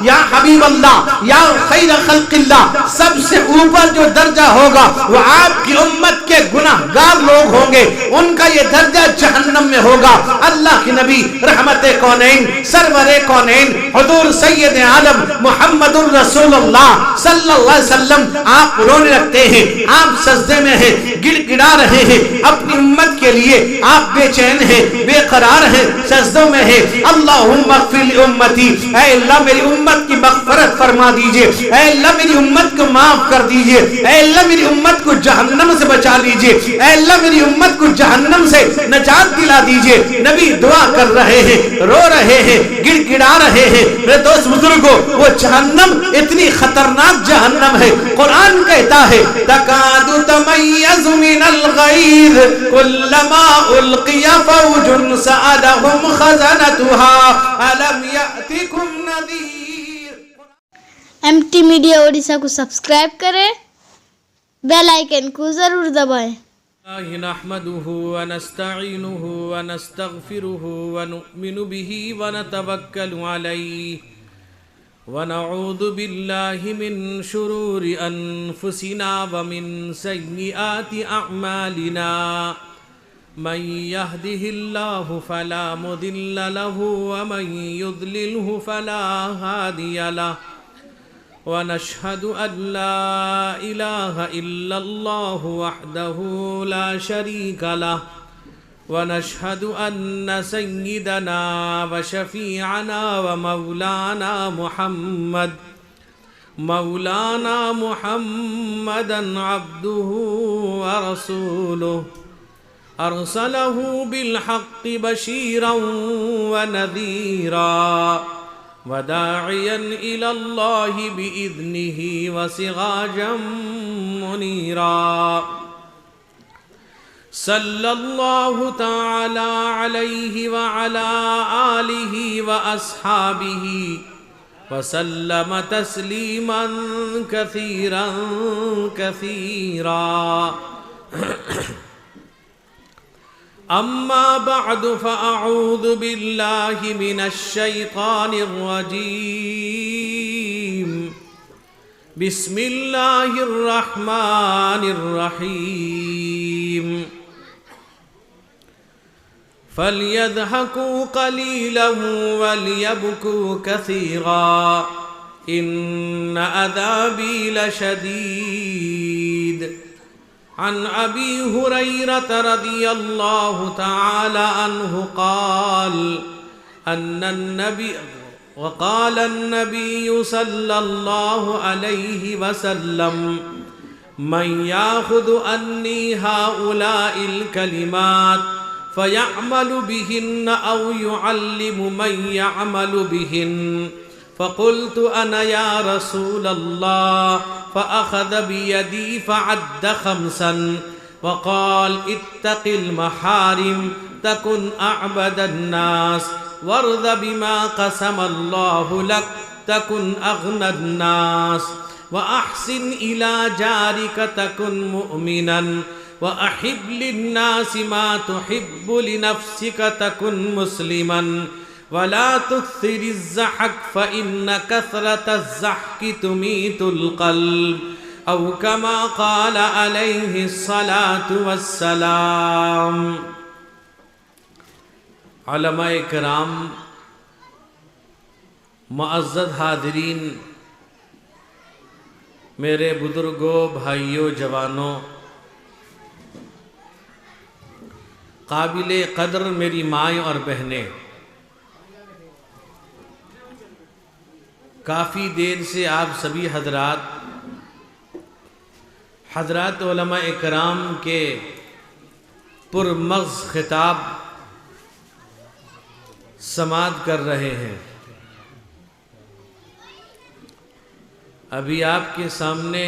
یا حبیب اللہ، یا خیر خلق اللہ، سب سے اوپر جو درجہ ہوگا وہ آپ کی امت کے گناہگار لوگ ہوں گے، ان کا یہ درجہ جہنم میں ہوگا۔ اللہ کی نبی رحمت کونین، سرور کونین، حضور سید عالم محمد الرسول اللہ صلی اللہ علیہ وسلم آپ رونے لگتے ہیں، آپ سجدے میں ہیں، گڑ گڑا رہے ہیں اپنی امت کے لیے، آپ بے چین ہیں، بے قرار ہیں، سجدوں میں ہیں۔ اللہم اغفر لامتی، اے اللہ میری امت کی مغفرت فرما دیجئے، اے اللہ میری امت کو معاف کر دیجئے، اے اللہ میری امت کو جہنم سے بچا لیجئے، اے اللہ میری امت کو جہنم سے نجات دلا دیجئے۔ نبی دعا کر رہے ہیں، رو رہے ہیں، گڑ گڑا رہے ہیں۔ میرے دوست بزرگوں، وہ جہنم اتنی خطرناک جہنم ہے، قرآن کہتا ہے تکاد تمیز من الغیظ کلما القی فوج سألهم خزنتها الم یأتکم نذیر۔ MT میڈیا اڑیسہ کو سبسکرائب کریں، بیل آئیکن کو ضرور دبائیں۔ نحمده ونستعینه ونستغفره ونؤمن به ونتوکل علیہ ونعوذ باللہ من شرور انفسنا ومن سیئات اعمالنا من يهده الله فلا مضل له ومن يضلله فلا هادي له ونشهد أن لا إله إلا الله وحده لا شريك له ونشهد أن سيدنا وشفيعنا ومولانا محمدا عبده ورسوله أرسله بالحق بشيرا ونذيرا وداعيا إلى الله بإذنه وسراجا منيرا صلى الله تعالى عليه وعلى آله وأصحابه وسلم تسليما كثيرا كثيرا أما بعد فأعوذ بالله من الشيطان الرجيم بسم الله الرحمن الرحيم فليضحكوا قليلا وليبكوا كثيرا إن عذابي لشديد عن أبي هريرة رضي الله تعالى عنه قال وقال النبي صلى الله عليه وسلم من يأخذ عني هؤلاء الكلمات فيعمل بهن أو يعلم من يعمل بهن فقلت أنا يا رسول الله فأخذ بيدي فعد 5 وقال اتق المحارم تكن أعبد الناس وارض بما قسم الله لك تكن أغنى الناس وأحسن إلى جارك تكن مؤمنا وأحب للناس ما تحب لنفسك تكن مسلما ولا تكثر الزحك فإن كثرة الزحك تميت القلب أو كما قال عليه الصلاة والسلام۔ علماء کرام، معزز حاضرین، میرے بزرگوں، بھائیوں، جوانوں، قابل قدر میری مائیں اور بہنیں، کافی دیر سے آپ سبھی حضرات علماء اکرام کے پرمغز خطاب سماعت کر رہے ہیں۔ ابھی آپ کے سامنے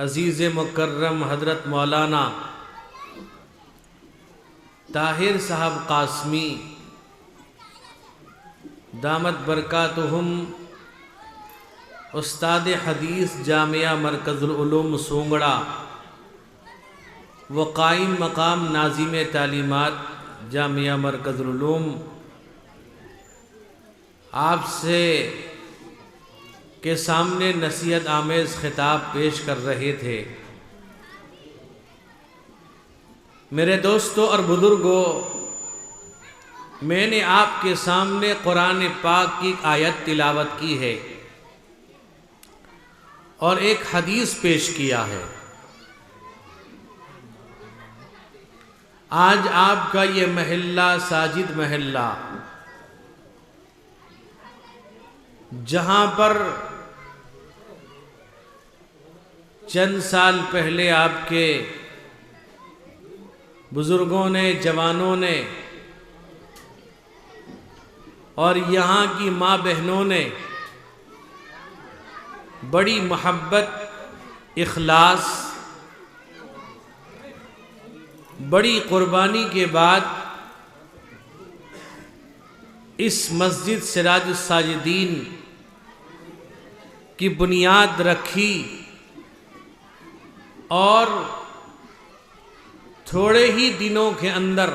عزیز مکرم حضرت مولانا طاہر صاحب قاسمی دامت برکاتہم، استاد حدیث جامعہ مرکز العلوم سونگڑا و قائم مقام ناظم تعلیمات جامعہ مرکز العلوم، آپ سے کے سامنے نصیحت آمیز خطاب پیش کر رہے تھے۔ میرے دوستوں اور بزرگوں، میں نے آپ کے سامنے قرآن پاک کی آیت تلاوت کی ہے اور ایک حدیث پیش کیا ہے۔ آج آپ کا یہ محلہ ساجد محلہ، جہاں پر چند سال پہلے آپ کے بزرگوں نے، جوانوں نے اور یہاں کی ماں بہنوں نے بڑی محبت، اخلاص، بڑی قربانی کے بعد اس مسجد سراج الساجدین کی بنیاد رکھی اور تھوڑے ہی دنوں کے اندر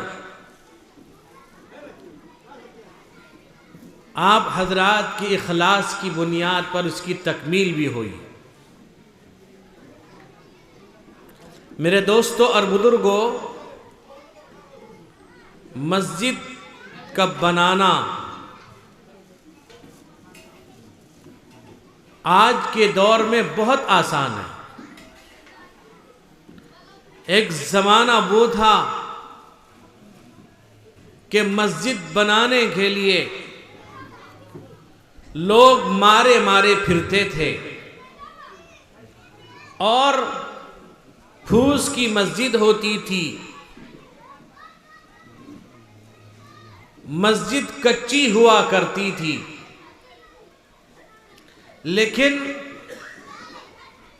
آپ حضرات کی اخلاص کی بنیاد پر اس کی تکمیل بھی ہوئی۔ میرے دوستوں اور بزرگوں، مسجد کا بنانا آج کے دور میں بہت آسان ہے۔ ایک زمانہ وہ تھا کہ مسجد بنانے کے لیے لوگ مارے مارے پھرتے تھے اور پھوس کی مسجد ہوتی تھی، مسجد کچی ہوا کرتی تھی، لیکن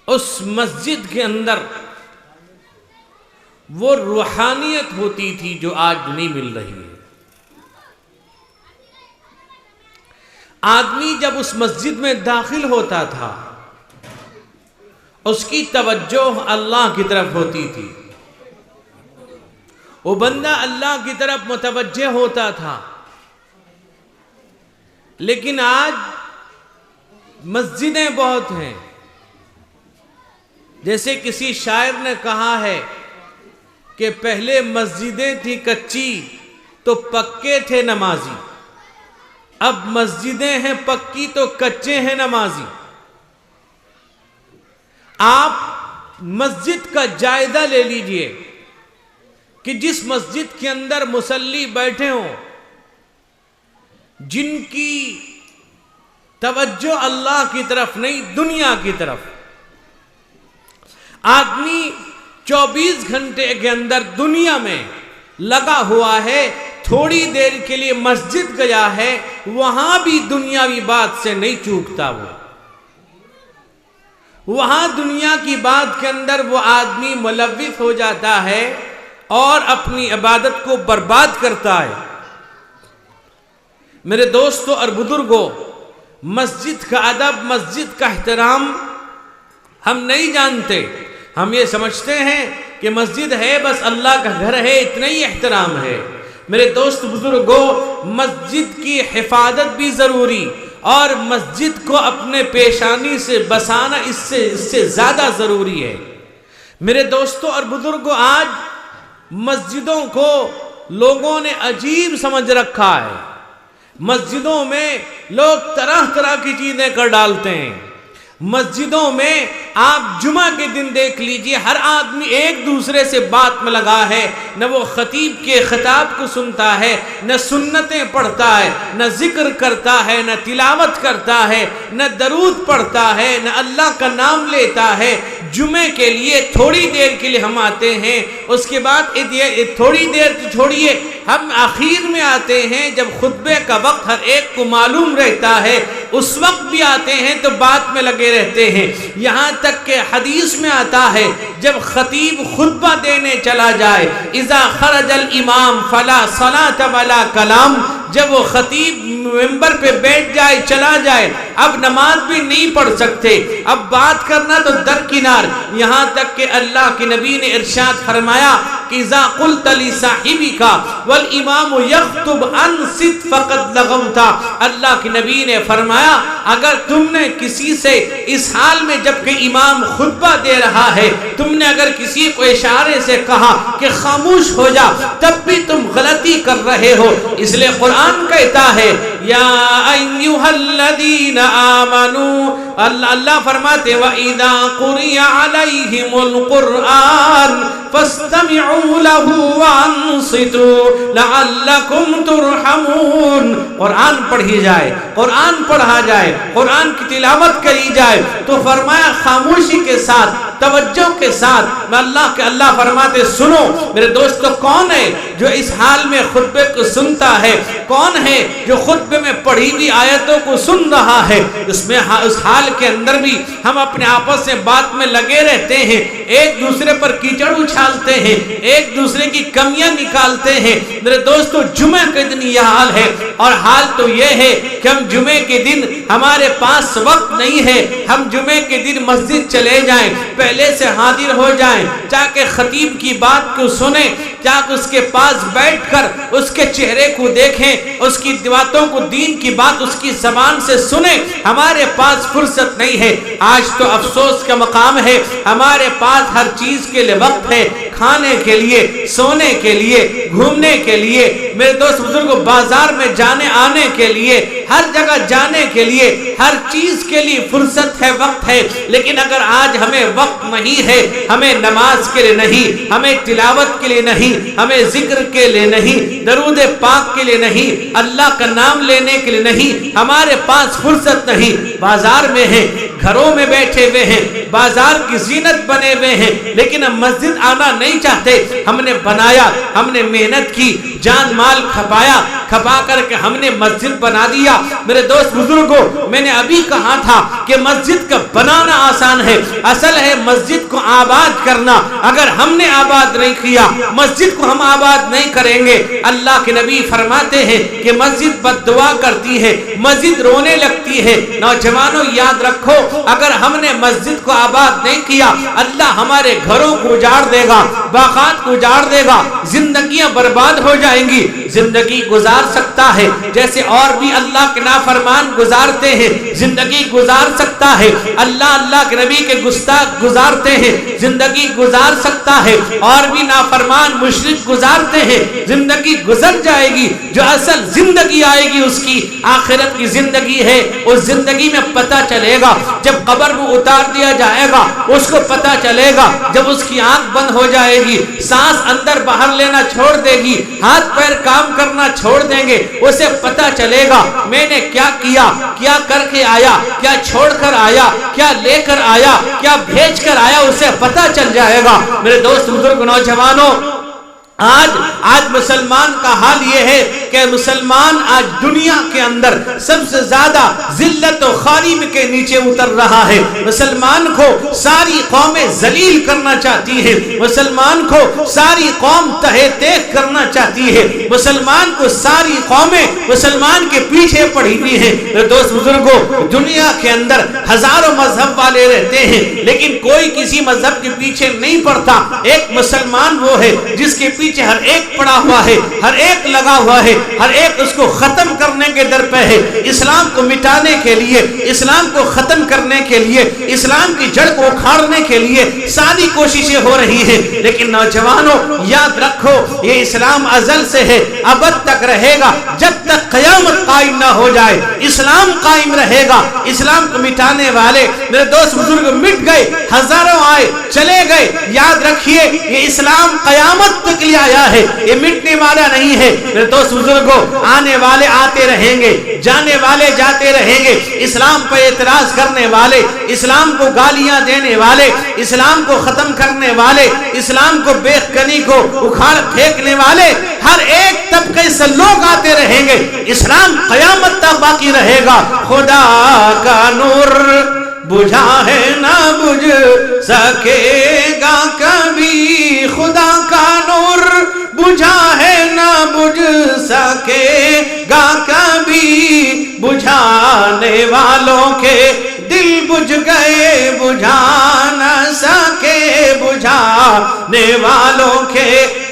اس مسجد کے اندر وہ روحانیت ہوتی تھی جو آج نہیں مل رہی ہے۔ آدمی جب اس مسجد میں داخل ہوتا تھا، اس کی توجہ اللہ کی طرف ہوتی تھی، وہ بندہ اللہ کی طرف متوجہ ہوتا تھا۔ لیکن آج مسجدیں بہت ہیں، جیسے کسی شاعر نے کہا ہے کہ پہلے مسجدیں تھی کچی تو پکے تھے نمازی، اب مسجدیں ہیں پکی تو کچے ہیں نمازی۔ آپ مسجد کا جائزہ لے لیجئے کہ جس مسجد کے اندر مصلی بیٹھے ہوں، جن کی توجہ اللہ کی طرف نہیں دنیا کی طرف، آدمی 24 گھنٹے کے اندر دنیا میں لگا ہوا ہے، تھوڑی دیر کے لیے مسجد گیا ہے، وہاں بھی دنیاوی بات سے نہیں چوکتا، وہاں دنیا کی بات کے اندر وہ آدمی ملوث ہو جاتا ہے اور اپنی عبادت کو برباد کرتا ہے۔ میرے دوستوں اور بزرگوں، مسجد کا ادب، مسجد کا احترام ہم نہیں جانتے۔ ہم یہ سمجھتے ہیں کہ مسجد ہے بس اللہ کا گھر ہے، اتنا ہی احترام ہے۔ میرے دوست بزرگوں، مسجد کی حفاظت بھی ضروری اور مسجد کو اپنے پیشانی سے بسانا اس سے زیادہ ضروری ہے۔ میرے دوستوں اور بزرگوں، آج مسجدوں کو لوگوں نے عجیب سمجھ رکھا ہے۔ مسجدوں میں لوگ طرح طرح کی چیزیں کر ڈالتے ہیں۔ مسجدوں میں آپ جمعہ کے دن دیکھ لیجئے، ہر آدمی ایک دوسرے سے بات میں لگا ہے، نہ وہ خطیب کے خطاب کو سنتا ہے، نہ سنتیں پڑھتا ہے، نہ ذکر کرتا ہے، نہ تلاوت کرتا ہے، نہ درود پڑھتا ہے، نہ اللہ کا نام لیتا ہے۔ جمعے کے لیے تھوڑی دیر کے لیے ہم آتے ہیں، اس کے بعد تھوڑی دیر تو چھوڑیے، ہم آخر میں آتے ہیں جب خطبے کا وقت ہر ایک کو معلوم رہتا ہے، اس وقت بھی آتے ہیں تو بات میں لگے رہتے ہیں۔ یہاں تک کہ حدیث میں آتا ہے جب خطیب خطبہ دینے چلا جائے، اذا خرج الامام فلا صلاة ولا کلام، جب وہ خطیب ممبر پہ بیٹھ جائے، چلا جائے، اب نماز بھی نہیں پڑھ سکتے، اب بات کرنا تو درکنار۔ یہاں تک کہ اللہ کے نبی نے ارشاد فرمایا کہ اذا قلت لصاحبك والامام يخطب انصت فقد لغوت. اللہ کے نبی نے فرمایا اگر تم نے کسی سے اس حال میں جبکہ امام خطبہ دے رہا ہے تم نے اگر کسی کو اشارے سے کہا کہ خاموش ہو جا تب بھی تم غلطی کر رہے ہو. اس لیے قرآن کہتا ہے یا ایھا الذین آمنوا, اللہ فرماتے وَإِذَا قُرِئَ عَلَيْهِمُ الْقُرْآنُ فَاسْتَمِعُوا لَهُ وَأَنصِتُوا لَعَلَّكُمْ تُرْحَمُونَ. قرآن پڑھی جائے, قرآن پڑھا جائے, قرآن کی تلاوت کری جائے تو فرمایا خاموشی کے ساتھ, توجہ کے ساتھ. اللہ فرماتے سنو میرے دوستو, کون ہے جو اس حال میں خطبے کو سنتا ہے؟ کون ہے جو خطبے میں پڑھی ہوئی آیتوں کو سن رہا ہے؟ اس حال کے اندر بھی ہم اپنے آپس میں بات میں لگے رہتے ہیں, ایک دوسرے پر کیچڑ اچھالتے ہیں, ایک دوسرے کی کمیاں نکالتے ہیں. میرے دوستو جمعہ کے دن یہ حال ہے, اور حال تو یہ ہے کہ ہم جمعے کے دن ہمارے پاس وقت نہیں ہے, ہم جمعے کے دن مسجد چلے جائیں, پہلے سے حاضر ہو جائیں تاکہ خطیب کی بات کو سنیں, تاکہ اس کے پاس بیٹھ کر اس کے چہرے کو دیکھیں, اس کی باتوں کو, دین کی بات اس کی زبان سے سنیں. ہمارے پاس فرصت نہیں ہے. آج تو افسوس کا مقام ہے, ہمارے پاس ہر چیز کے لیے وقت ہے, کھانے کے لیے, سونے کے لیے, گھومنے کے لیے, میرے دوست بزرگوں بازار میں جانے آنے کے لیے, ہر جگہ جانے کے لیے, ہر چیز کے لیے فرصت ہے, وقت ہے. لیکن اگر آج ہمیں وقت نہیں ہے, ہمیں نماز کے لیے نہیں, ہمیں تلاوت کے لیے نہیں, ہمیں ذکر کے لیے نہیں, درود پاک کے لیے نہیں, اللہ کا نام لینے کے لیے نہیں, ہمارے پاس فرصت نہیں, بازار میں ہیں, گھروں میں بیٹھے ہوئے ہیں, بازار کی زینت بنے ہوئے ہیں, لیکن ہم مسجد آنا نہیں چاہتے. ہم نے بنایا, ہم نے محنت کی, جان مال کھپا کر کے ہم نے مسجد بنا دیا. میرے دوست بزرگوں میں نے ابھی کہا تھا کہ مسجد کا بنانا آسان ہے, اصل ہے مسجد کو آباد کرنا. اگر ہم نے آباد نہیں کیا, مسجد کو ہم آباد نہیں کریں گے. اللہ کے نبی فرماتے ہیں کہ مسجد بد دعا کرتی ہے, مسجد رونے لگتی ہے. نوجوانوں یاد رکھو, اگر ہم نے مسجد کو آباد نہیں کیا اللہ ہمارے گھروں کو اجاڑ دے گا, باغات کو اجاڑ دے گا, زندگیاں برباد ہو جائیں گی. زندگی گزار سکتا ہے جیسے اور بھی اللہ کے نافرمان گزارتے ہیں, زندگی گزار سکتا ہے. اللہ کے نبی کے گستاخ گزارتے ہیں, زندگی گزار سکتا ہے. اور بھی نافرمان مشرک گزارتے ہیں, زندگی گزر جائے گی. جو اصل زندگی آئے گی اس کی آخرت کی زندگی ہے. اس زندگی میں پتہ چلے گا جب قبر میں اتار دیا جائے گا, اس کو پتہ چلے گا جب اس کی آنکھ بند ہو جائے گی, سانس اندر باہر لینا چھوڑ دے گی, ہاتھ پیر کام کرنا چھوڑ دیں گے, اسے پتہ چلے گا میں نے کیا کیا, کیا کر کے آیا, کیا چھوڑ کر آیا, کیا لے کر آیا, کیا بھیج کر آیا, اسے پتہ چل جائے گا. میرے دوست بزرگ نوجوانوں, آج مسلمان کا حال یہ ہے کہ مسلمان آج دنیا کے اندر سب سے زیادہ ذلت و خواری کے نیچے اتر رہا ہے. مسلمان کو ساری قومیں ذلیل کرنا چاہتی ہیں, مسلمان کو ساری قوم تہے تیغ کرنا چاہتی ہے, مسلمان کو ساری قومیں مسلمان کے پیچھے پڑی ہوئی ہیں. دوست بزرگوں دنیا کے اندر ہزاروں مذہب والے رہتے ہیں لیکن کوئی کسی مذہب کے پیچھے نہیں پڑتا. ایک مسلمان وہ ہے جس کے پیچھے ہر ایک پڑا ہوا ہے, ہر ایک لگا ہوا ہے, ہر ایک اس کو ختم کرنے کے در پہ ہے. اسلام کو مٹانے کے لیے, اسلام کو ختم کرنے کے لیے, اسلام کی جڑ کو اکھاڑنے کے لیے ساری کوششیں ہو رہی ہیں. لیکن نوجوانوں یاد رکھو یہ اسلام ازل سے ہے, ابد تک رہے گا. جب تک قیامت قائم نہ ہو جائے اسلام قائم رہے گا. اسلام کو مٹانے والے میرے دوست بزرگ مٹ گئے, ہزاروں آئے چلے گئے. یاد رکھیے یہ اسلام قیامت تک لیے آیا ہے, یہ مٹنے والا نہیں ہے. میرے دوست بزرگوں آنے والے آتے رہیں گے, جانے والے جاتے رہیں گے. اسلام پر اعتراض کرنے والے, اسلام کو گالیاں دینے والے, اسلام کو ختم کرنے والے, اسلام کو بے کنی کو اکھاڑ پھینکنے والے, ہر ایک طبقے سے لوگ آتے رہیں گے. اسلام قیامت تک باقی رہے گا. خدا کا نور بجھا ہے نہ بجھ سکے گا کبھی, خدا کا نور بجھا ہے نہ بجھ سکے گا کبھی, بجھانے والوں کے دل بجھ گئے بجھا نہ सके बुझाने वालों के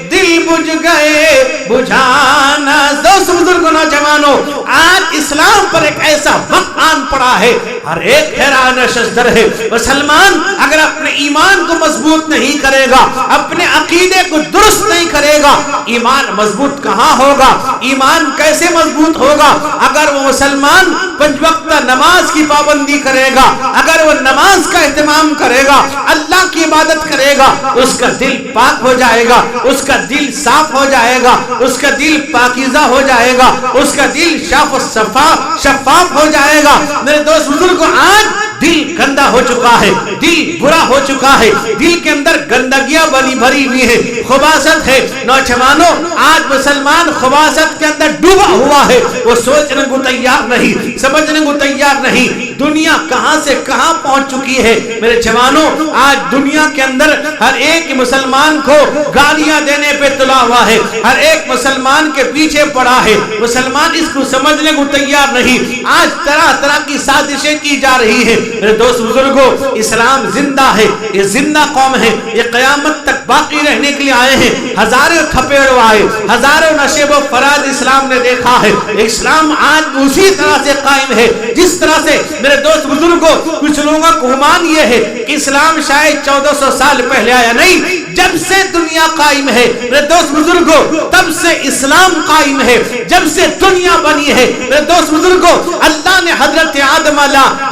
दिल बुझ गए बुझाना। दोस्त बुजुर्ग नौजवानों, आज इस्लाम पर एक ऐसा वक्त आन पड़ा है, हर एक हैरान नशस्तर है। मुसलमान अगर अपने ईमान को मजबूत नहीं करेगा, अपने अकीदे को दुरुस्त नहीं करेगा, ईमान मजबूत कहाँ होगा? ईमान कैसे मजबूत होगा? अगर वो मुसलमान पंच वक्त नमाज की पाबंदी करेगा, अगर वो नमाज का एहतमाम करेगा, अल्लाह की इबादत करेगा, उसका दिल पाक हो जाएगा, उसका दिल साफ हो जाएगा, उसका दिल पाकीज़ा हो जाएगा, उसका दिल शफाफ हो जाएगा। मेरे दोस्त बुजुर्गों, आज दिल गंदा हो चुका है, दिल बुरा हो चुका है, दिल के अंदर गंदगियां भरी हुई है, खुबासत है। नौजवानों, आज मुसलमान खुबासत के अंदर डूबा हुआ है, वो सोचने को तैयार नहीं, समझने को तैयार नहीं। दुनिया कहां से कहां पहुंच चुकी है मेरे जवानों। आज दुनिया के अंदर हर एक मुसलमान को गालियां देने पे तुला हुआ है, हर एक मुसलमान के पीछे पड़ा है, मुसलमान इसको समझने को तैयार नहीं। आज तरह तरह की साजिशें की जा रही है। मेरे दोस्त बुजुर्गों, इस्लाम जिंदा है, ये जिंदा कौम है, ये क़यामत तक बाकी रहने के लिए आए हैं। हजारों थपेड़ो आए, हजारों नशेबो फराज इस्लाम ने देखा है। इस्लाम आज उसी तरह से कायम है जिस तरह से मेरे दोस्त बुजुर्गों, कुछ लोगों का गुमान ये है कि इस्लाम शायद 1400 साल पहले आया, नहीं, जब से दुनिया कायम है मेरे दोस्त बुजुर्गों, तब से इस्लाम कायम है, जब से दुनिया बनी है। मेरे दोस्त बुजुर्गों, अल्लाह ने हजरत आदम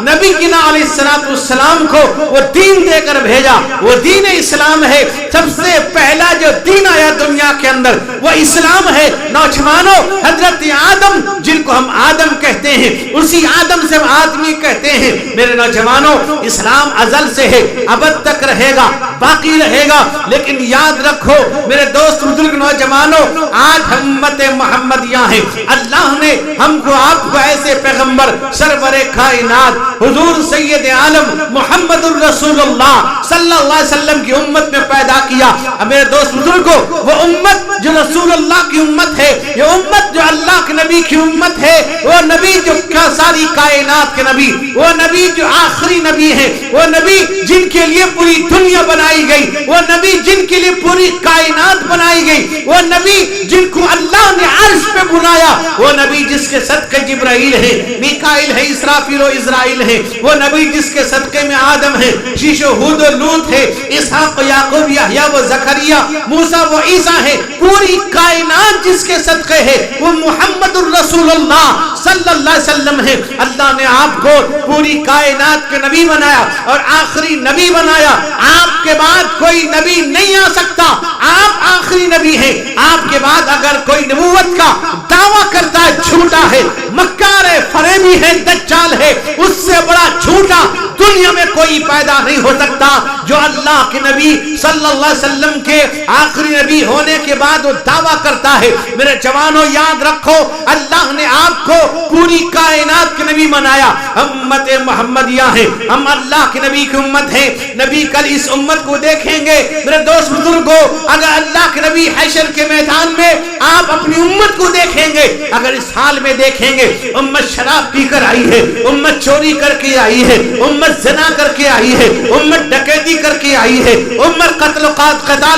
नबी की अलैहिस्सलाम को वो दीन देकर भेजा, वो दीन इस्लाम है। सबसे पहला जो दीन आया दुनिया के अंदर वो इस्लाम है। नौजवानों, हजरत आदम, जिनको हम आदम कहते हैं, उसी आदम से हम आदमी कहते हैं। मेरे नौजवानों, इस्लाम अजल से है, अबद तक रहेगा, बाकी रहेगा। लेकिन याद रखो मेरे दोस्त बुजुर्ग नौजवानों, आज हम उम्मत मुहम्मदिया हैं। अल्लाह ने हमको आपको ऐसे पैगंबर सरवरे कायनात हुजूर सैयद आलम मुहम्मदुर रसूलुल्लाह सल्लल्लाहु अलैहि वसल्लम की उम्मत में पैदा किया। मेरे दोस्त बुजुर्गों, वो उम्मत जो रसूलुल्लाह की उम्मत है, ये उम्मत जो अल्लाह के नबी की उम्मत है, वो नबी जो सारी कायनात के नबी, वो नबी जो आखिरी नबी है, वो नबी जिनके लिए पूरी दुनिया बनाई गई, वो नबी जिनके लिए पूरी कायनात बनाई गई, वो नबी जिनको अल्लाह ने अर्श पे बुलाया, वो नबी जिसके सदके जिब्राइल है, मिकाइल है, इसराफील और इजराइल है, वो नबी जिसके सदके में आदम है, शीशो हूद और लूत है, इसहाक याकूब यहया व जकरिया, मूसा व ईसा है। पूरी कायनात जिसके सदके है वो मुहम्मदुर रसूलुल्लाह सल्लल्लाहु अलैहि वसल्लम है। अल्लाह ने आपको पूरी कायनात के नबी बनाया और आखिरी नबी बनाया। आपके बाद कोई नबी नहीं आ सकता, आप आखिरी नबी हैं। आपके बाद अगर कोई नबूवत का दावा करता है, झूठा है, मक्कार है, फरेबी है, दज्जाल है, उससे बड़ा झूठा दुनिया में कोई पैदा नहीं हो सकता। जो अल्लाह के नबी सल्लल्लाहु अलैहि वसल्लम के आखिरी नबी होने के बाद वो दावा करता है। मेरे जवानों, याद रखो, अल्लाह ने आपको पूरी कायनात के नबी बनाया। हम उम्मत मुहम्मदिया हैं, हम अल्लाह के नबी की उम्मत हैं। नबी कल इस उम्मत को देखेंगे। मेरे दोस्त बुजुर्गों, अगर अल्लाह के नबी हशर के मैदान में आप अपनी उम्मत को देखेंगे, अगर इस हाल में देखेंगे, उम्मत शराब पीकर आई है, उम्मत चोरी करके आई है, उम्मत ज़िना करके आई है, उम्मत डकैती करके आई है, उम्मत कत्ल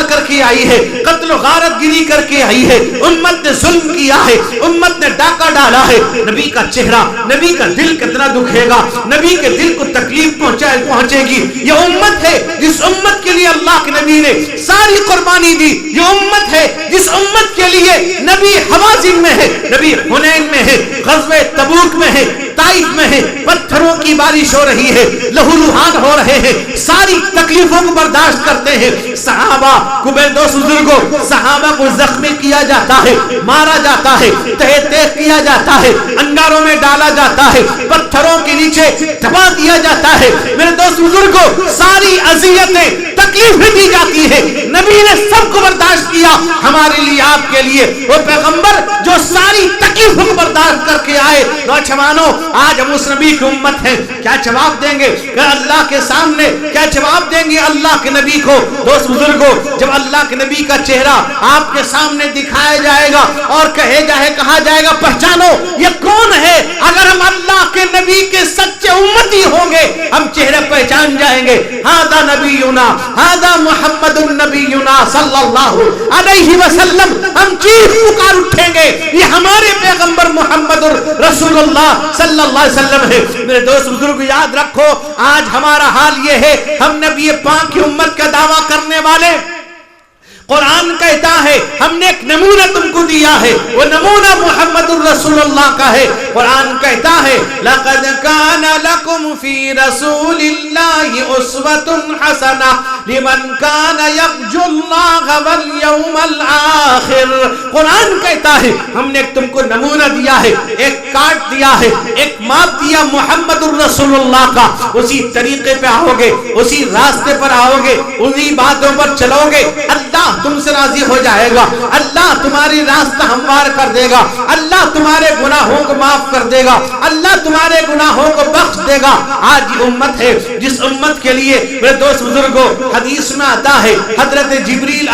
करके आई है, कत्ल गारत गिरी करके आई है, उम्मत ने जुल्म किया है, उम्मत ने डाका डाला है। नबी का चेहरा, नबी का दिल कितना दुखेगा, नबी के दिल को तकलीफ पहुंचेगी। ये उम्मत है जिस उम्मत के लिए अल्लाह के नबी ने सारी कुर्बानी दी। ये उम्मत है जिस उम्मत के लिए नबी हवाज़िन में है, नबी हुनैन में है, ग़ज़वे तबूक में है, ताइफ में है, पत्थरों की बारिश हो रही है, लहूलुहान हो रहे हैं, सारी तकलीफों को बर्दाश्त करते हैं। सहाबा को, मेरे दोस्त बुजुर्गों, सहाबा को जख्मी किया जाता है, मारा जाता है, तह किया जाता है, अंगारों में डाला जाता है, पत्थरों के नीचे दबा दिया जाता है। मेरे दोस्त बुजुर्गों, सारी अज़ियतें, तकलीफें दी जाती है। नबी ने सबको बर्दाश्त किया हमारे लिए, आपके लिए। वो पैगंबर जो सारी तकलीफों को बर्दाश्त करके आए। नौजवानों, आज हम उस नबी की उम्मत हैं। क्या जवाब देंगे अल्लाह के सामने? क्या जवाब देंगे अल्लाह के नबी को? दोस्त बुजुर्गों, जब अल्लाह के नबी का चेहरा आपके सामने दिखाया जाएगा और कहा जाएगा, पहचानो ये कौन है। अगर हम अल्लाह के नबी के सच्चे सच्चे उम्मती होंगे, हम चेहरे पहचान जाएंगे, हादा नबीयुना, हादा मुहम्मदुन नबीयुना सल्लल्लाहु अलैहि वसल्लम। हम चीख पुकार उठेंगे, ये हमारे पैगंबर मुहम्मदुर रसूलुल्लाह सल्लल्लाहु अलैहि वसल्लम है। मेरे दोस्त बुजुर्ग याद रखो, आज हमारा हाल ये है, हम नबी पाक की उम्मत का दावा करने वाले, कुरान कहता है हमने एक नमूना तुमको दिया है, वो नमूना मुहम्मदुर रसूलुल्लाह का है। कुरान कहता है लक़द कान लकुम फी रसूलिल्लाहि उस्वतुन हसना लिमन कान यर्जुल्लाह वल यौमल आखिर। कुरान कहता है हमने तुमको नमूना दिया है, एक कार्ड दिया है, एक माप दिया मुहम्मदुर रसूलुल्लाह का। उसी तरीके पे आओगे, उसी रास्ते पर आओगे, उन्हीं बातों पर चलोगे, अल्लाह तुमसे राजी हो जाएगा, अल्लाह तुम्हारी रास्ता हमवार कर देगा, अल्लाह तुम्हारे गुनाहों को माफ कर देगा, अल्लाह तुम्हारे गुनाहों को बख्श देगा। आज ये उम्मत है जिस उम्मत के लिए मेरे दोस्त बुजुर्गों हदीस में आता है हजरत जिब्रील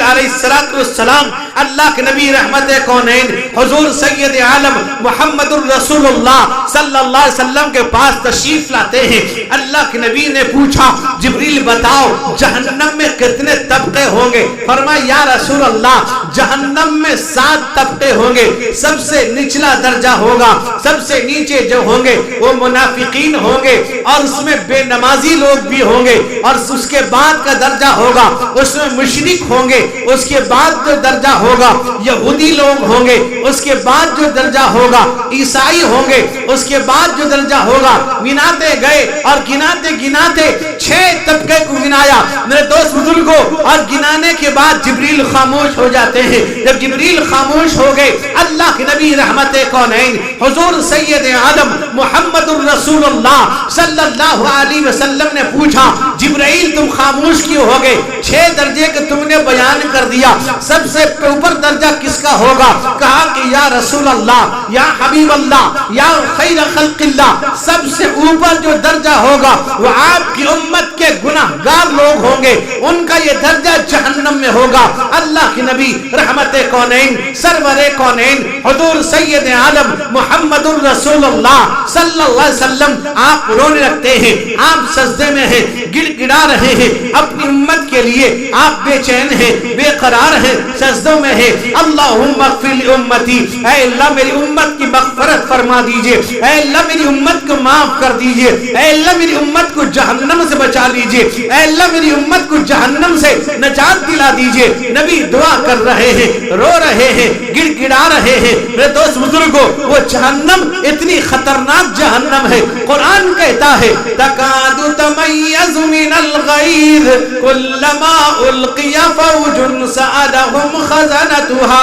अलैहिस्सलाम अल्लाह के नबी रहमत कौनैन हुजूर सैयद आलम मुहम्मदुर रसूलुल्लाह सल्लल्लाहु अलैहि वसल्लम के पास तशरीफ लाते हैं। अल्लाह के नबी ने पूछा जिब्रील बताओ जहन्नम में कितने तबके होंगे? फरमाया या रसूल अल्लाह जहन्नम में 7 तबके होंगे। सबसे निचला दर्जा होगा, सबसे नीचे जो होंगे वो मुनाफिकीन होंगे और उसमें बेनमाजी लोग भी होंगे, और उसके बाद का दर्जा होगा उसमें मुशरिक होंगे, उसके बाद जो दर्जा होगा यहूदी लोग होंगे, उसके बाद जो दर्जा होगा ईसाई होंगे, उसके बाद जो दर्जा होगा। गिनाते गए और गिनाते गिनाते 6 तबके को गिनाया मेरे दोस्त बुजुर्गों, और गिनाने के बाद जिब्रील खामोश हो जाते हैं। जब जिब्रील खामोश हो गए अल्लाह के नबी रहमत कौनैन हुजूर सैयद आलम मुहम्मदुर रसूलुल्लाह सल्लल्लाहु अलैहि वसल्लम ने पूछा जिब्रील तुम खामोश क्यों हो गए? 6 दर्जे के तुमने बयान कर दिया, सबसे ऊपर दर्जा किसका होगा? कहा कि या रसूल अल्लाह, या हबीब अल्लाह, या खैर खल्क़िल्लाह, सबसे ऊपर जो दर्जा होगा वो आपकी उम्मत के गुनाहगार लोग होंगे, उनका ये दर्जा जहन्नम में होगा। अल्लाह के नबी रहमत कौनैन सरवरे कौनैन हुजूर सैयद आलम मुहम्मदुर रसूलुल्लाह सल्लल्लाहु अलैहि वसल्लम आप रोने लगते हैं, आप सजदे में हैं, गिड़गिड़ा रहे हैं अपनी उम्मत के लिए, आप बेचैन हैं, बेकरार हैं, सजदों में हैं। अल्लाहुम्मा ग़फ़िर ली उम्मती, ऐ अल्लाह मेरी उम्मत की मग़फ़िरत फरमा दीजिए, ऐ अल्लाह मेरी उम्मत को माफ कर दीजिए, ऐ अल्लाह मेरी उम्मत को जहन्नम से बचा लीजिए, ऐ अल्लाह मेरी उम्मत को जहन्नम से नजात दिला दीजिए। नबी दुआ कर रहे हैं, रो रहे हैं, गिड़गिड़ा रहे हैं। मेरे दोस्त बुजुर्गों वो जहन्नम इतनी खतरनाक जहन्नम है, कुरान कहता है तकादु तमय्यज़ु मिनल गैज़ कुल्लमा उल्क़िया फ़ौजुन सअलहुम ख़ज़नतुहा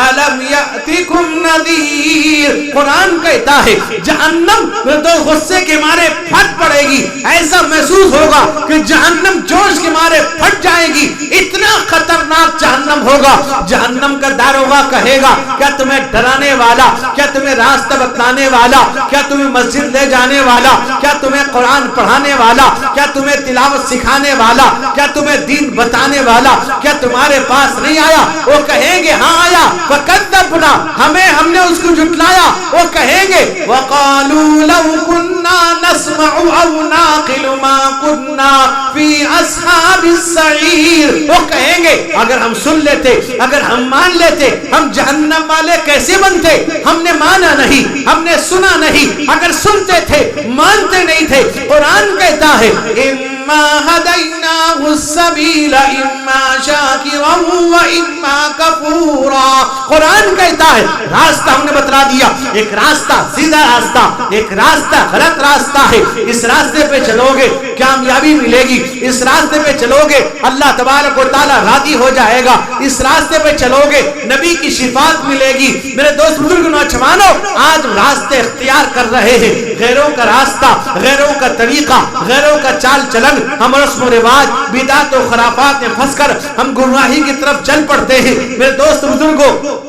अलम यअतिकुम नज़ीर। कुरान कहता है जहन्नम तो गुस्से के मारे फट पड़ेगी, ऐसा महसूस होगा कि जहन्नम जोश के मारे फट जाएगी, इतना खतरनाक जहन्नम होगा। जहन्नम का दारोगा कहेगा क्या तुम्हें डराने वाला, क्या तुम्हें रास्ता बतलाने वाला, क्या तुम्हें मस्जिद ले जाने वाला, क्या तुम्हें कुरान पढ़ाने वाला, क्या तुम्हें तिलावत सिखाने वाला, क्या तुम्हें दीन बताने वाला, क्या तुम्हारे पास नहीं आया? वो कहेंगे हाँ आया, फकद्दबना, हमने उसको झुठलाया। वो कहेंगे वक़ालू लौ कुन्ना नस्मउ औ नाक़िलु मा कुन्ना फी अस्हाबिस सईर। वो कहेंगे अगर हम सुन लेते, अगर हम मान लेते, हम जहन्नम वाले कैसे बनते? हमने माना नहीं, हमने सुना नहीं, अगर सुनते थे मानते नहीं थे। कुरान कहता है इम्मा हदैनाहु सबील इम्मा शाकिरन व इम्मा कफूरा। कुरान कहता है रास्ता हमने बतला दिया, एक रास्ता सीधा रास्ता, एक रास्ता गलत रास्ता है। इस रास्ते पे चलोगे कामयाबी मिलेगी, इस रास्ते पे चलोगे अल्लाह तबारक व तआला राजी हो जाएगा, इस रास्ते पे चलोगे नबी की शिफात मिलेगी। मेरे दोस्त बुजुर्ग नौजवानों आज रास्ते इख्तियार कर रहे हैं, गैरों का रास्ता, गैरों का तरीका, गैरों का चाल चलन, हम रस्म रिवाज बिदात और खराफात में फंसकर हम गुमराही की तरफ चल पड़ते हैं। मेरे दोस्त बुजुर्गों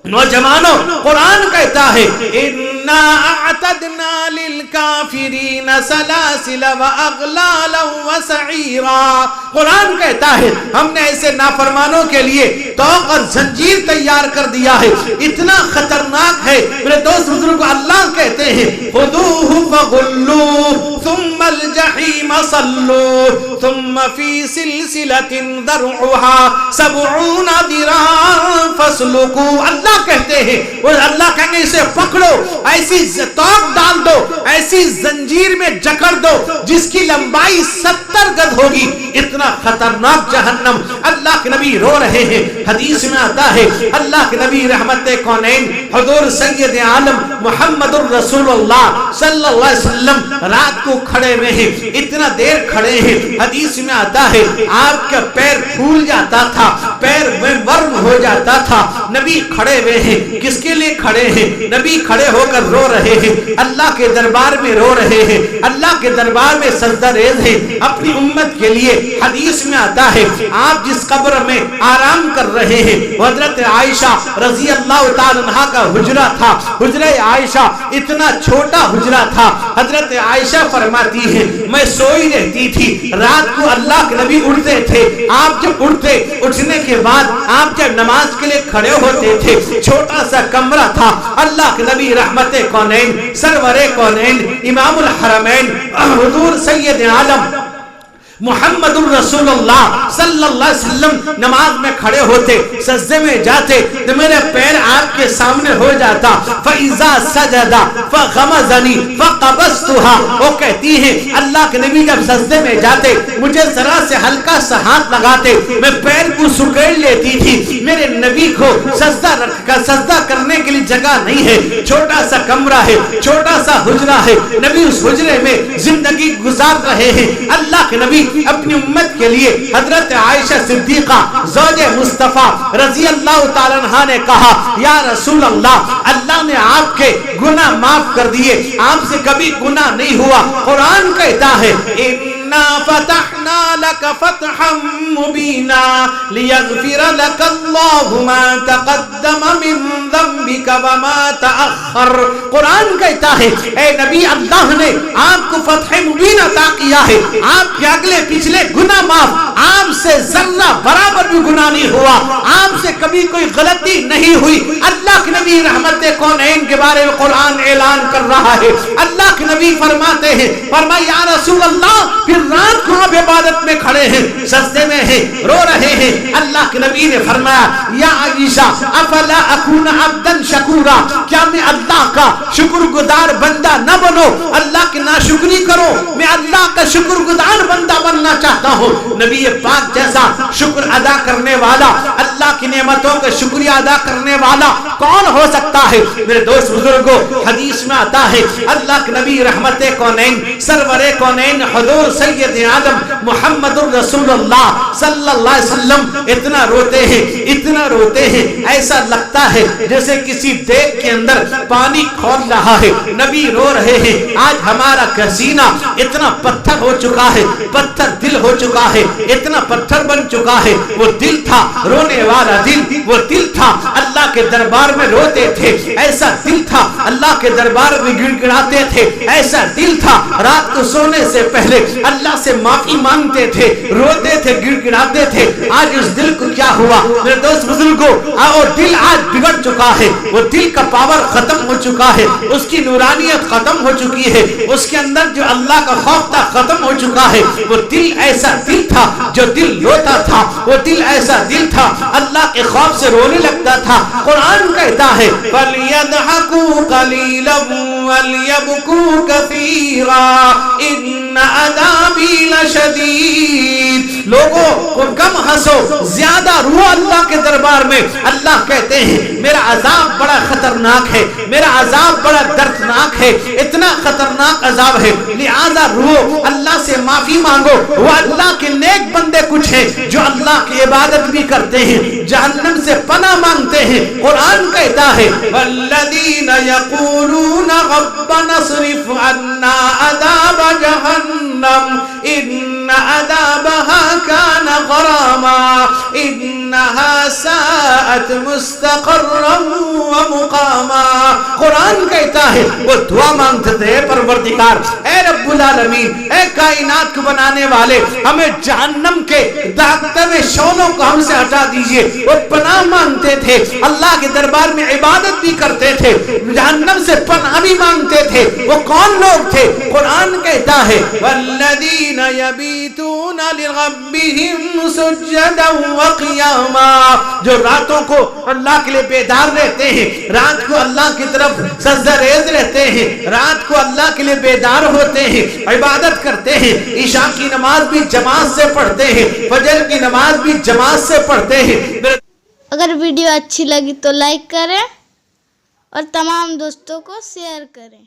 नौजवानों कुरान कहता है इन्ना अअतदना लिल काफिरीन सलासिल व अगलाल व सईरा। कुरान कहता है हमने ऐसे नाफरमानों के लिए तौक और जंजीर तैयार कर दिया है, इतना खतरनाक है। मेरे दोस्त बुजुर्ग अल्लाह कहते कहते हैं खुदूहु फगुल्लूह थुम्मा अल-जहीम सल्लूह थुम्मा फी सिलसिलतिन दरउहा सबऊना दिरान फस्लुकू। अल्लाह कहते हैं, और अल्लाह कहेंगे इसे पकड़ो, ऐसी तोक डाल दो, ऐसी जंजीर में जकड़ दो जिसकी लंबाई 70 गज होगी। इतना खतरनाक जहन्नम। अल्लाह के नबी रो रहे हैं। हदीस में आता है अल्लाह के नबी रहमत कौनैन हुजूर सैयद आलम मुहम्मदुर रसूलुल्लाह सल्लल्लाहु अलैहि वसल्लम रात को खड़े हुए हैं, इतना देर खड़े हैं। हदीस में आता है आपका पैर फूल जाता था, पैर में वर्म हो जाता था। नबी खड़े हुए हैं, किसके लिए खड़े हैं? नबी खड़े होकर रो रहे हैं, अल्लाह के दरबार में रो रहे हैं, अल्लाह के दरबार में सजदा रेज़ हैं अपनी उम्मत के लिए। हदीस में आता है आप जिस कब्र में आराम कर रहे हैं हजरत आयशा रजी अल्लाह ताला अन्हा का हुजरा था। हुजरा आयशा इतना छोटा हुजरा था। हजरत आयशा फरमाती है मैं सोई रहती थी, रात को अल्लाह के नबी उठते थे, आप जब उठते, उठने के बाद आप जब नमाज के लिए खड़े होते थे, छोटा सा कमरा था। अल्लाह के नबी रहमत कौनैन सरवरे कौनैन इमामुल हरमैन हुजूर सैयद आलम मुहम्मदुर रसूलुल्लाह सल्लल्लाहु अलैहि वसल्लम नमाज में खड़े होते, सजदे में जाते तो मेरे पैर आपके सामने हो जाता। फइज़ा सजदा फगमज़नी फक़बज़तुहा। वो कहती है अल्लाह के नबी जब सजदे में जाते मुझे जरा से हल्का सा हाथ लगाते, मैं पैर को सुकेड़ लेती थी। मेरे नबी को सजदा करने के लिए जगह नहीं है, छोटा सा कमरा है, छोटा सा हुजरा है। नबी उस हुजरे में जिंदगी गुजार रहे हैं। अल्लाह के नबी अपनी उम्मत के लिए हजरत आयशा सिद्दीका ज़ौजे मुस्तफा रजी अल्लाह ताला अन्हा ने कहा या रसूल अल्लाह, अल्लाह ने आपके गुनाह माफ कर दिए, आपसे कभी गुनाह नहीं हुआ। कुरान कहता है इन्ना फतहना लक फतहम मुबीना लियगफिर लक अल्लाहु मा तक़द्दम मिन ज़ंबिका व मा तअख़्खर। कुरान कहता है ए नबी अल्लाह ने आपको फतह मुबीन अता किया है, आपके अगले पिछले गुनाह माफ, आपसे जर्रा बराबर भी गुनाह नहीं हुआ, आपसे कभी कोई गलती नहीं हुई। अल्लाह के नबी रहमत कौनैन के बारे में कुरान ऐलान कर रहा है। अल्लाह के नबी फरमाते हैं, फरमाया या रसूल अल्लाह, फिर रात को आप इबादत में खड़े हैं, सजदे में हैं, रो रहे हैं। अल्लाह के नबी ने फरमाया या आयशा अफला अकून अब्दन शकूरा, क्या मैं अल्लाह का शुक्रगुजार बंदा न बनो, अल्लाह की नाशुक्री करो, मैं अल्लाह का शुक्रगुजार बंदा बनना चाहता हूँ। नबी पाक जैसा शुक्र अदा करने वाला, अल्लाह की नेमतों का शुक्रिया अदा करने वाला कौन हो सकता है? मेरे दोस्त बुजुर्गों, हदीस में आता है अल्लाह के नबी रहमत कौनैन सरवरे कौनैन हुजूर सैयद आलम मुहम्मदुर रसूलुल्लाह सल्लल्लाहु अलैहि वसल्लम इतना रोते हैं, इतना रोते हैं, ऐसा लगता है जैसे किसी देग के अंदर पानी खोल रहा है। नबी रो रहे हैं। आज हमारा सीना इतना पत्थर हो चुका है, पत्थर दिल हो चुका है, इतना पत्थर बन चुका है। वो दिल था रोने वाला दिल, वो दिल था अल्लाह के दरबार में रोते थे, ऐसा दिल था अल्लाह के दरबार में गिड़गिड़ाते थे, ऐसा दिल था रात को सोने से पहले अल्लाह से माफी मांगते थे, रोते थे, गिड़गिड़ाते थे। आज उस दिल को क्या हुआ मेरे दोस्त बुजुर्गों? वो दिल आज बिगड़ चुका है, वो दिल का पावर खत्म हो चुका है, उसकी नूरानियत खत्म हो चुकी है, उसके अंदर जो अल्लाह का खौफ था खत्म हो चुका है। वो दिल ऐसा दिल था जो दिल रोता था, वो दिल ऐसा दिल था अल्लाह के खौफ से रोने लगता था। कुरान कहता है फलियदहकू कलीलन वलियबकू कसीरा इन्न अज़ाबी लशदीद। लोगों को कम हंसो, ज्यादा रो अल्लाह के दरबार में। अल्लाह कहते हैं मेरा अजाब बड़ा खतरनाक है, मेरा अजाब बड़ा दर्दनाक है, इतना खतरनाक अजाब है, लिहाजा रो, अल्लाह से माफी मांगो। वो अल्लाह के नेक बंदे कुछ हैं जो अल्लाह की इबादत भी करते हैं, जहन्नम से पनाह मांगते हैं। कुरान कहता है वल्लज़ीना यक़ूलूना रब्बना स्रिफ अन्ना अज़ाब जहन्नम इन्न अज़ाबहा कान गरामा। مقاما انہا ساعت مستقرا ومقاما. قرآن کہتا ہے وہ دعا مانگتے تھے پروردگار اے رب العالمین اے کائنات کو بنانے والے ہمیں جہنم کے داغتے ہوئے شعلوں کو ہم سے ہٹا دیجئے. وہ پناہ مانگتے تھے اللہ کے دربار میں عبادت بھی کرتے تھے جہنم سے پناہ بھی مانگتے تھے. وہ کون لوگ تھے؟ قرآن کہتا ہے والذین یبیتون لربہم سجدا وقیاما. جو راتوں کو اللہ کے لیے بیدار رہتے ہیں رات کو اللہ کی طرف سجدہ ریز رہتے ہیں رات کو اللہ کے لیے بیدار ہوتے ہیں عبادت کرتے ہیں عشاء کی نماز بھی جماعت سے پڑھتے ہیں فجر کی نماز بھی جماعت سے پڑھتے ہیں. اگر ویڈیو اچھی لگی تو لائک کریں اور تمام دوستوں کو شیئر کریں.